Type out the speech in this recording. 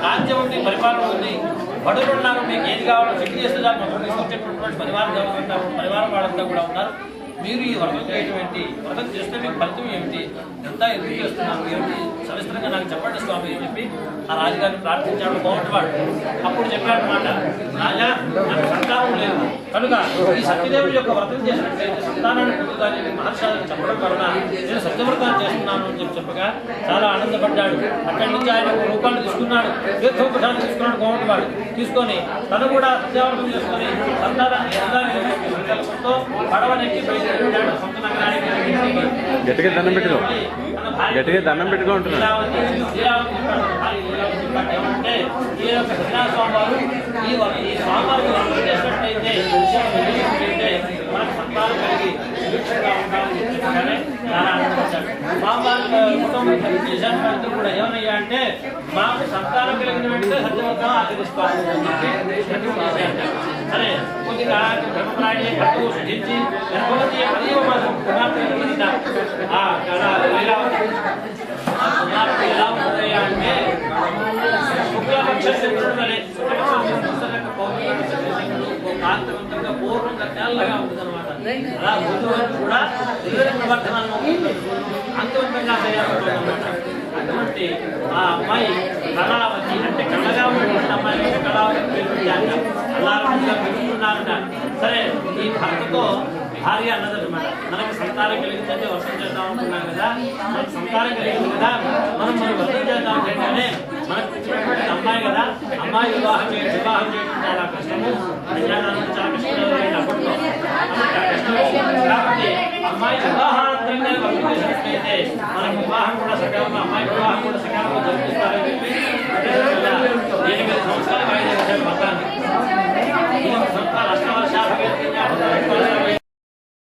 రాజ్యం ఉంది, పరిపాలన ఉంది, బడులు ఉన్నారు, మీకు ఏది కావాలో చెక్ చేస్తే దాన్ని మొత్తం తీసుకొచ్చేటటువంటి పరివారం వాళ్ళంతా కూడా ఉన్నారు. మీరు ఈ వ్రతం చేయడం ఏంటి, వ్రతం చేస్తే మీకు ఫలితం ఏమిటి, ఎంత ఎందుకు చేస్తున్నారు ఏమిటి సవిస్తరంగా నాకు చెప్పండి స్వామి అని చెప్పి ఆ రాజుగారిని ప్రార్థించాడు. బాగుంటున్నాడు. అప్పుడు చెప్పాడనమాట, రాజా నాకు సంతానం లేదు కనుక ఈ సత్యదేవుడి యొక్క వ్రతం చేసినట్లయితే సంతానాన్ని పొందుతానని చెప్పి మహర్షాలకు చెప్పడం వలన నేను సత్యవ్రతాన్ని చేస్తున్నాను అని చెప్పి చెప్పగా చాలా ఆనందపడ్డాడు. అక్కడి నుంచి ఆయన రూపాన్ని తీసుకున్నాడు, తీర్థోపశాన్ని తీసుకున్నాడు. బాగుంటున్నాడు. తీసుకొని తను కూడా సత్యవ్రతం చేసుకొని సంతానాన్ని సంకల్పంతో పడవనెక్కి బయలుదేరాడు సొంత నగరానికి. గట్టిగా దండం పెట్టుకో, గట్టిగా దండం పెట్టుకో ఉంటున్నాడు. ఏమంటే ఈ యొక్క సత్యనారాయణ స్వామి ఈ స్వామివారికి వర్తం చేసినట్లయితే మనకు సంతానం కలిగి సురక్షంగా ఉండాలని చెప్పగానే చాలా ఆనందించాడు. స్వామివారి కుటుంబం చేశాను అందరూ కూడా ఏమయ్యా అంటే మాకు సంతానం కలిగిన వెంటనే సత్యవంతం ఆచరిస్తాను అని చెప్పి చేశాడు. సరే కొద్దిగా బ్రహ్మప్రాణి కట్టు శుద్ధించి గర్భవతి 10వ మాసం కుమార్తె కుమార్తె ఎలా ఉంటుందయ్యా అంటే శుక్లపక్ష చంద్రుడు కాంతివంతంగా పూర్వంగా తెల్లగా ఉంటుంది అనమాట. అలా బుధుడు కూడా నివర్తనాలను కాంతివంతంగా తయారవుతుంది అనమాట. అటువంటి ఆ అమ్మాయి కళావతి అంటే కళగా ఉన్నటువంటి అమ్మాయి కళావతి పేరుంటాక అలాగా పెరుగుతున్నారట. సరే ఈ భర్తతో భార్య అన్నదన్నమాట, మనకి సంతానం కలిగిందంటే వర్షం చేద్దాం అనుకున్నాం కదా, మనకు సంతానం కలిగింది కదా, మనం వర్షం చేద్దాం చేయగానే మనకు ఇచ్చినటువంటి అమ్మాయి కదా, అమ్మాయి వివాహం చేయడం చాలా కష్టము, కళ్యాణానికి చాలా కష్టం అప్పట్లో. కాబట్టి అమ్మాయి వివాహానంతరంగా వర్షం చేసినట్లయితే మనకు వివాహం